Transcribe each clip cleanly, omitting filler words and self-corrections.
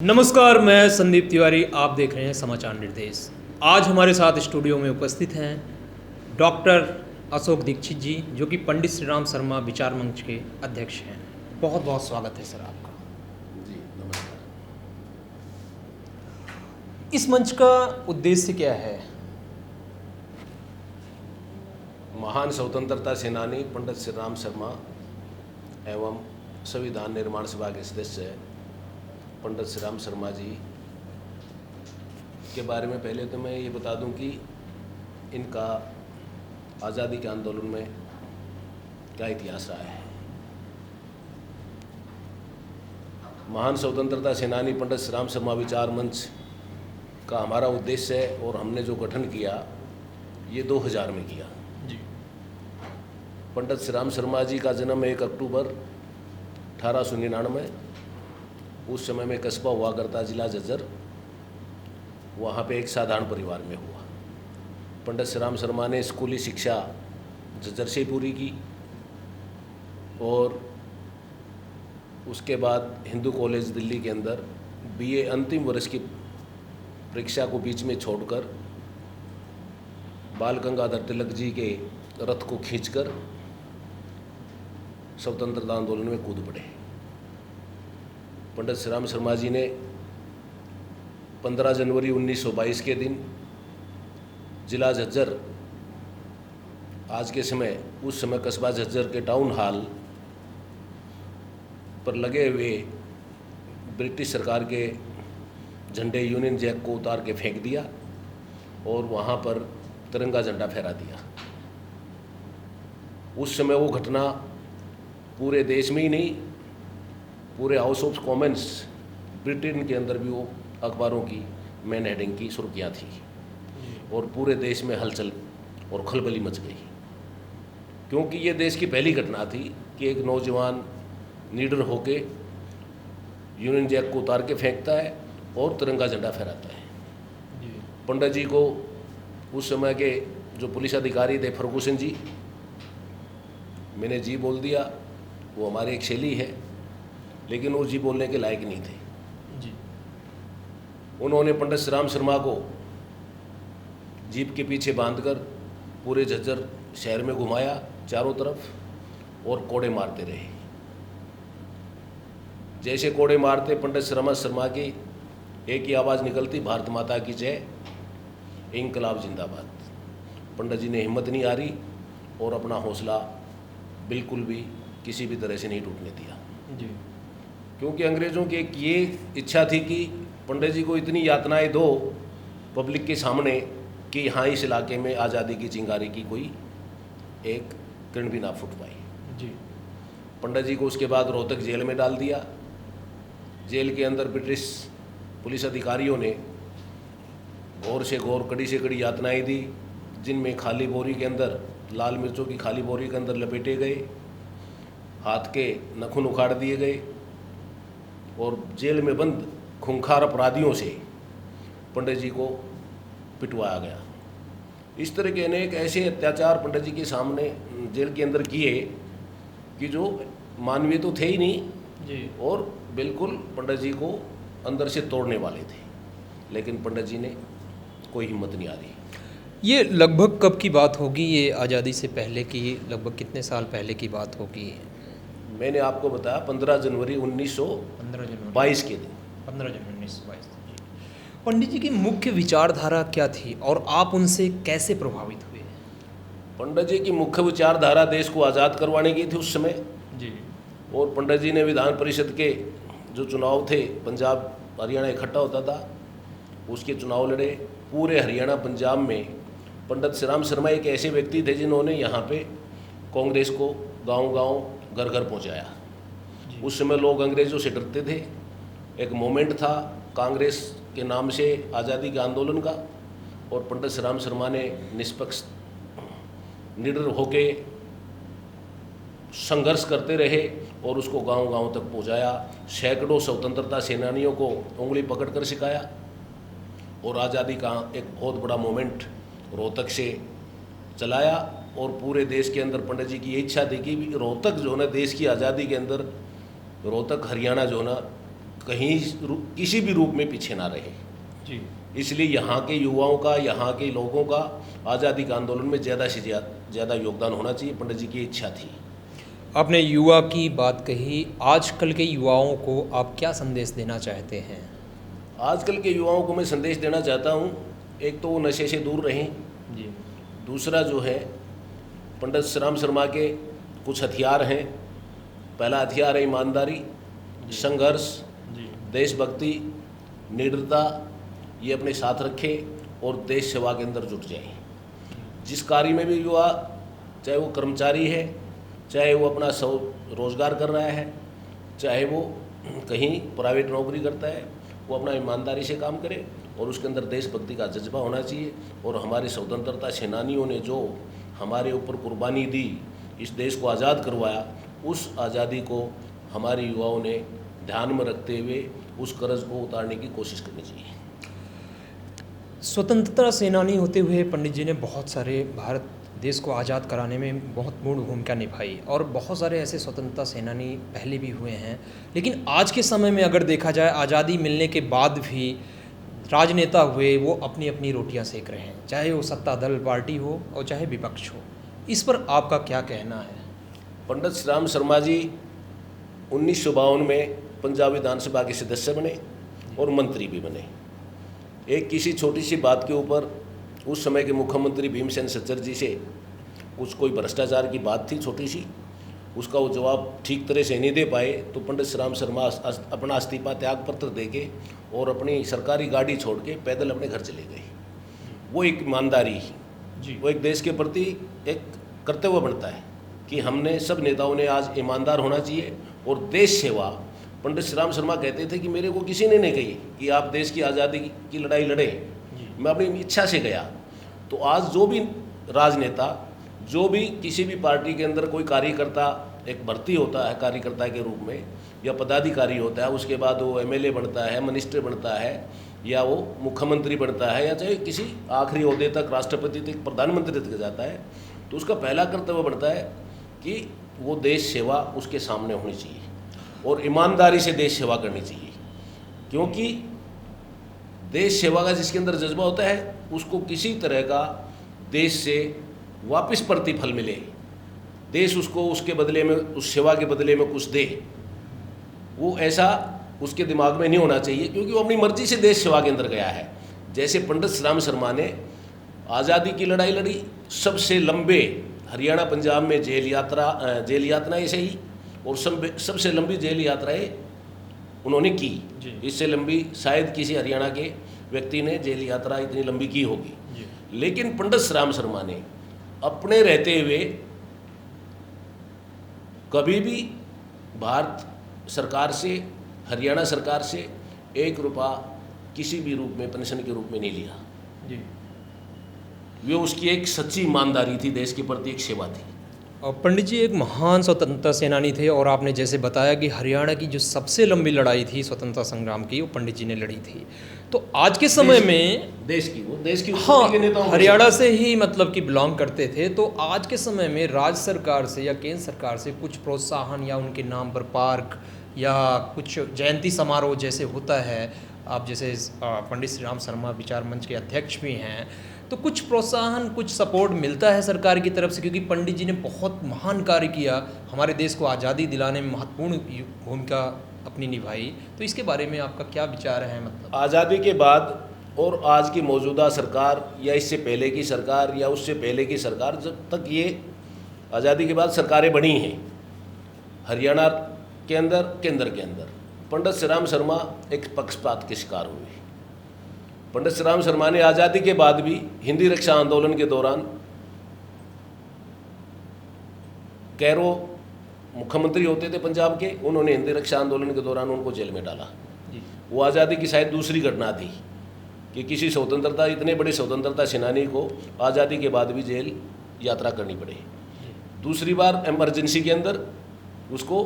नमस्कार, मैं संदीप तिवारी। आप देख रहे हैं समाचार निर्देश। आज हमारे साथ स्टूडियो में उपस्थित हैं डॉक्टर अशोक दीक्षित जी, जो कि पंडित श्री राम शर्मा विचार मंच के अध्यक्ष हैं। बहुत बहुत स्वागत है सर आपका। जी नमस्कार। इस मंच का उद्देश्य क्या है? महान स्वतंत्रता सेनानी पंडित श्री राम शर्मा एवं संविधान निर्माण सभा के सदस्य पंडित श्री राम शर्मा जी के बारे में पहले तो मैं ये बता दूं कि इनका आज़ादी के आंदोलन में क्या इतिहास रहा है। महान स्वतंत्रता सेनानी पंडित श्री राम शर्मा विचार मंच का हमारा उद्देश्य है और हमने जो गठन किया ये 2000 में किया। जी। पंडित श्री राम शर्मा जी का जन्म 1 अक्टूबर 1899 उस समय में कस्बा हुआ करता जिला झज्जर, वहाँ पे एक साधारण परिवार में हुआ। पंडित श्री राम शर्मा ने स्कूली शिक्षा झज्जर से पूरी की और उसके बाद हिंदू कॉलेज दिल्ली के अंदर बीए अंतिम वर्ष की परीक्षा को बीच में छोड़कर बाल गंगाधर तिलक जी के रथ को खींचकर स्वतंत्रता आंदोलन में कूद पड़े। पंडित श्री राम शर्मा जी ने 15 जनवरी 1922 के दिन जिला झज्जर, आज के समय उस समय कस्बा झज्जर के टाउन हॉल पर लगे हुए ब्रिटिश सरकार के झंडे यूनियन जैक को उतार के फेंक दिया और वहाँ पर तिरंगा झंडा फहरा दिया। उस समय वो घटना पूरे देश में ही नहीं, पूरे हाउस ऑफ कॉमन्स ब्रिटेन के अंदर भी वो अखबारों की मेन हेडिंग की सुर्खियाँ थी और पूरे देश में हलचल और खलबली मच गई, क्योंकि ये देश की पहली घटना थी कि एक नौजवान लीडर होके यूनियन जैक को उतार के फेंकता है और तिरंगा झंडा फहराता है। पंडित जी को उस समय के जो पुलिस अधिकारी थे फर्गूसन जी, मैंने जी बोल दिया, वो हमारी एक शैली है, लेकिन वो जी बोलने के लायक नहीं थे। जी। उन्होंने पंडित श्री राम शर्मा को जीप के पीछे बांधकर पूरे झज्जर शहर में घुमाया चारों तरफ और कोड़े मारते रहे। जैसे कोड़े मारते पंडित श्री राम शर्मा की एक ही आवाज़ निकलती, भारत माता की जय, इंकलाब जिंदाबाद। पंडित जी ने हिम्मत नहीं हारी और अपना हौसला बिल्कुल भी किसी भी तरह से नहीं टूटने दिया। जी। क्योंकि अंग्रेज़ों की एक ये इच्छा थी कि पंडित जी को इतनी यातनाएं दो पब्लिक के सामने कि यहाँ इस इलाके में आज़ादी की चिंगारी की कोई एक किरण भी ना फूट पाई। जी। पंडित जी को उसके बाद रोहतक जेल में डाल दिया। जेल के अंदर ब्रिटिश पुलिस अधिकारियों ने घोर से घोर, कड़ी से कड़ी यातनाएं दी, जिनमें खाली बोरी के अंदर, लाल मिर्चों की खाली बोरी के अंदर लपेटे गए, हाथ के नखून उखाड़ दिए गए और जेल में बंद खूंखार अपराधियों से पंडित जी को पिटवाया गया। इस तरह के अनेक ऐसे अत्याचार पंडित जी के सामने जेल के अंदर किए कि जो मानवीय तो थे ही नहीं जी। और बिल्कुल पंडित जी को अंदर से तोड़ने वाले थे, लेकिन पंडित जी ने कोई हिम्मत नहीं हारी। ये लगभग कब की बात होगी? ये आज़ादी से पहले की, लगभग कितने साल पहले की बात होगी? मैंने आपको बताया 15 जनवरी 1922 के दिन। 15 जनवरी 1922। पंडित जी की मुख्य विचारधारा क्या थी और आप उनसे कैसे प्रभावित हुए? पंडित जी की मुख्य विचारधारा देश को आज़ाद करवाने की थी उस समय। जी। और पंडित जी ने विधान परिषद के जो चुनाव थे, पंजाब हरियाणा इकट्ठा होता था, उसके चुनाव लड़े। पूरे हरियाणा पंजाब में पंडित श्री राम शर्मा एक ऐसे व्यक्ति थे जिन्होंने यहाँ पे कांग्रेस को गांव-गांव, घर-घर पहुँचाया। उस समय लोग अंग्रेज़ों से डरते थे। एक मोमेंट था कांग्रेस के नाम से आज़ादी के आंदोलन का, और पंडित श्री राम शर्मा ने निष्पक्ष निडर होके संघर्ष करते रहे और उसको गांव-गांव तक पहुंचाया। सैकड़ों स्वतंत्रता सेनानियों को उंगली पकड़कर सिखाया और आज़ादी का एक बहुत बड़ा मोमेंट रोहतक से चलाया। और पूरे देश के अंदर पंडित जी की ये इच्छा थी कि रोहतक जो है ना, देश की आज़ादी के अंदर रोहतक हरियाणा जो है ना कहीं किसी भी रूप में पीछे ना रहे। जी। इसलिए यहाँ के युवाओं का, यहाँ के लोगों का आज़ादी के आंदोलन में ज़्यादा से ज़्यादा योगदान होना चाहिए। पंडित जी की इच्छा थी। आपने युवा की बात कही, आजकल के युवाओं को आप क्या संदेश देना चाहते हैं? आजकल के युवाओं को मैं संदेश देना चाहता हूँ, एक तो वो नशे से दूर रहें। जी। दूसरा जो है, पंडित श्री राम शर्मा के कुछ हथियार हैं। पहला हथियार है ईमानदारी, संघर्ष, देशभक्ति, निडरता, ये अपने साथ रखें और देश सेवा के अंदर जुट जाएं। जिस कार्य में भी युवा, चाहे वो कर्मचारी है, चाहे वो अपना रोजगार कर रहा है, चाहे वो कहीं प्राइवेट नौकरी करता है, वो अपना ईमानदारी से काम करे और उसके अंदर देशभक्ति का जज्बा होना चाहिए। और हमारे स्वतंत्रता सेनानियों ने जो हमारे ऊपर कुर्बानी दी, इस देश को आज़ाद करवाया, उस आज़ादी को हमारे युवाओं ने ध्यान में रखते हुए उस कर्ज को उतारने की कोशिश करनी चाहिए। स्वतंत्रता सेनानी होते हुए पंडित जी ने बहुत सारे भारत देश को आज़ाद कराने में महत्वपूर्ण भूमिका निभाई और बहुत सारे ऐसे स्वतंत्रता सेनानी पहले भी हुए हैं। लेकिन आज के समय में अगर देखा जाए, आज़ादी मिलने के बाद भी राजनेता हुए वो अपनी अपनी रोटियां सेक रहे हैं, चाहे वो सत्ता दल पार्टी हो और चाहे विपक्ष हो। इस पर आपका क्या कहना है? पंडित श्री राम शर्मा जी 1952 में पंजाब विधानसभा के सदस्य बने और मंत्री भी बने। एक किसी छोटी सी बात के ऊपर उस समय के मुख्यमंत्री भीमसेन सज्जर जी से कुछ कोई भ्रष्टाचार की बात थी छोटी सी, उसका वो जवाब ठीक तरह से नहीं दे पाए, तो पंडित श्री राम शर्मा अपना इस्तीफा त्याग पत्र देके और अपनी सरकारी गाड़ी छोड़ के पैदल अपने घर चले गए। वो एक ईमानदारी, वो एक देश के प्रति एक कर्तव्य बनता है कि हमने सब नेताओं ने आज ईमानदार होना चाहिए। और देश सेवा, पंडित श्री राम शर्मा कहते थे कि मेरे को किसी ने नहीं कही कि आप देश की आज़ादी की लड़ाई लड़े, मैं अपनी इच्छा से गया। तो आज जो भी राजनेता, जो भी किसी भी पार्टी के अंदर कोई कार्यकर्ता एक भर्ती होता है कार्यकर्ता के रूप में या पदाधिकारी होता है, उसके बाद वो एमएलए बनता है, मिनिस्टर बनता है, या वो मुख्यमंत्री बनता है, या चाहे किसी आखिरी ओहदे तक, राष्ट्रपति तक, प्रधानमंत्री तक जाता है, तो उसका पहला कर्तव्य बनता है कि वो देश सेवा उसके सामने होनी चाहिए और ईमानदारी से देश सेवा करनी चाहिए। क्योंकि देश सेवा का जिसके अंदर जज्बा होता है, उसको किसी तरह का देश से वापस प्रतिफल मिले, देश उसको उसके बदले में, उस सेवा के बदले में कुछ दे, वो ऐसा उसके दिमाग में नहीं होना चाहिए। क्योंकि वो अपनी मर्जी से देश सेवा के अंदर गया है। जैसे पंडित श्री राम शर्मा ने आज़ादी की लड़ाई लड़ी, सबसे लंबे हरियाणा पंजाब में जेल यात्राएं सही, और सबसे लंबी जेल यात्राएं उन्होंने की। इससे लंबी शायद किसी हरियाणा के व्यक्ति ने जेल यात्रा इतनी लंबी की होगी। लेकिन पंडित श्री राम शर्मा ने अपने रहते हुए कभी भी भारत सरकार से, हरियाणा सरकार से 1 रुपया किसी भी रूप में पेंशन के रूप में नहीं लिया। वे उसकी एक सच्ची ईमानदारी थी, देश के प्रति एक सेवा थी। और पंडित जी एक महान स्वतंत्रता सेनानी थे और आपने जैसे बताया कि हरियाणा की जो सबसे लंबी लड़ाई थी स्वतंत्रता संग्राम की, वो पंडित जी ने लड़ी थी। तो आज के समय में देश की हाँ, हरियाणा से ही मतलब कि बिलोंग करते थे। तो आज के समय में राज्य सरकार से या केंद्र सरकार से कुछ प्रोत्साहन या उनके नाम पर पार्क या कुछ जयंती समारोह जैसे होता है, आप जैसे पंडित श्री राम शर्मा विचार मंच के अध्यक्ष भी हैं, तो कुछ प्रोत्साहन, कुछ सपोर्ट मिलता है सरकार की तरफ से? क्योंकि पंडित जी ने बहुत महान कार्य किया, हमारे देश को आज़ादी दिलाने में महत्वपूर्ण भूमिका अपनी निभाई। तो इसके बारे में आपका क्या विचार है? मतलब आज़ादी के बाद और आज की मौजूदा सरकार या इससे पहले की सरकार या उससे पहले की सरकार, जब तक ये आज़ादी के बाद सरकारें बनी हैं हरियाणा के अंदर, केंद्र के अंदर, पंडित श्री राम शर्मा एक पक्षपात के शिकार हुए। पंडित श्री राम शर्मा ने आज़ादी के बाद भी हिंदी रक्षा आंदोलन के दौरान, कैरो मुख्यमंत्री होते थे पंजाब के, उन्होंने हिंदी रक्षा आंदोलन के दौरान उनको जेल में डाला। वो आज़ादी की शायद दूसरी घटना थी कि किसी स्वतंत्रता, इतने बड़े स्वतंत्रता सेनानी को आज़ादी के बाद भी जेल यात्रा करनी पड़े। दूसरी बार इमरजेंसी के अंदर उसको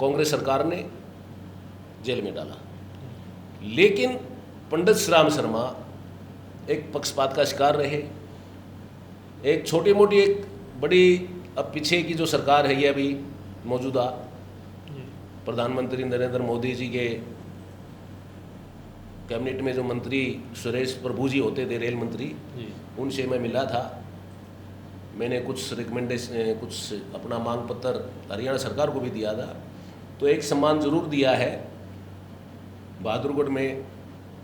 कांग्रेस सरकार ने जेल में डाला। लेकिन पंडित श्री राम शर्मा एक पक्षपात का शिकार रहे। एक छोटी मोटी, एक बड़ी, अब पीछे की जो सरकार है ये अभी मौजूदा प्रधानमंत्री नरेंद्र मोदी जी के कैबिनेट में जो मंत्री सुरेश प्रभु जी होते थे, रेल मंत्री, उनसे मैं मिला था। मैंने कुछ रिकमेंडेशन, कुछ अपना मांग पत्र हरियाणा सरकार को भी दिया था। तो एक सम्मान जरूर दिया है, बहादुरगढ़ में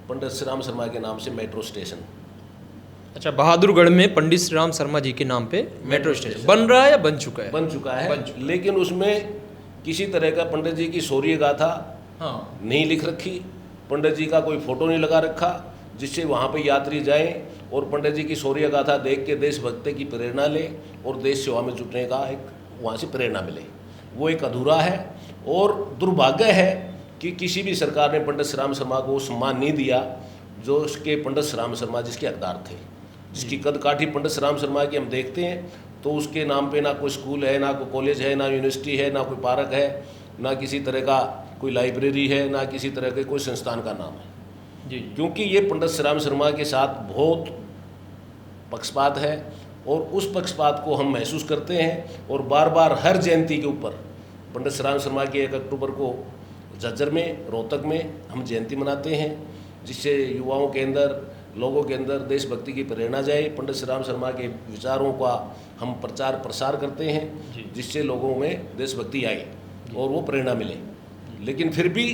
पंडित श्री राम शर्मा के नाम से मेट्रो स्टेशन। अच्छा, बहादुरगढ़ में पंडित श्री राम शर्मा जी के नाम पे मेट्रो स्टेशन बन रहा है या बन चुका है? बन चुका है, लेकिन उसमें किसी तरह का पंडित जी की शौर्य गाथा नहीं लिख रखी, पंडित जी का कोई फोटो नहीं लगा रखा, जिससे वहाँ पे यात्री जाएं और पंडित जी की शौर्य गाथा देख के देशभक्ति की प्रेरणा ले और देश सेवा में जुटने का एक वहाँ से प्रेरणा मिले। वो एक अधूरा है और दुर्भाग्य है कि किसी भी सरकार ने पंडित श्री राम शर्मा को सम्मान नहीं दिया जो उसके पंडित श्री राम शर्मा जिसके हकदार थे, जिसकी कद काठी पंडित श्री राम शर्मा की हम देखते हैं। तो उसके नाम पे ना कोई स्कूल है, ना कोई कॉलेज है, ना यूनिवर्सिटी है, ना कोई पार्क है, ना किसी तरह का कोई लाइब्रेरी है, ना किसी तरह के कोई संस्थान का नाम है जी। क्योंकि ये पंडित श्री राम शर्मा के साथ बहुत पक्षपात है और उस पक्षपात को हम महसूस करते हैं। और बार बार हर जयंती के ऊपर पंडित श्री राम शर्मा की 1 अक्टूबर को झज्जर में, रोहतक में हम जयंती मनाते हैं, जिससे युवाओं के अंदर, लोगों के अंदर देशभक्ति की प्रेरणा जाए। पंडित श्री राम शर्मा के विचारों का हम प्रचार प्रसार करते हैं, जिससे लोगों में देशभक्ति आए और वो प्रेरणा मिले। लेकिन फिर भी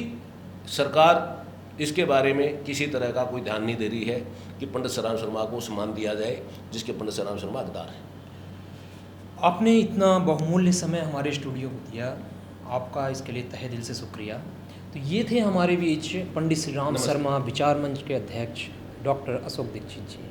सरकार इसके बारे में किसी तरह का कोई ध्यान नहीं दे रही है कि पंडित श्री राम शर्मा को सम्मान दिया जाए जिसके पंडित श्री राम शर्मा हकदार है। आपने इतना बहुमूल्य समय हमारे स्टूडियो को दिया, आपका इसके लिए तहे दिल से शुक्रिया। तो ये थे हमारे बीच पंडित श्री राम शर्मा विचार मंच के अध्यक्ष डॉक्टर अशोक दीक्षित जी।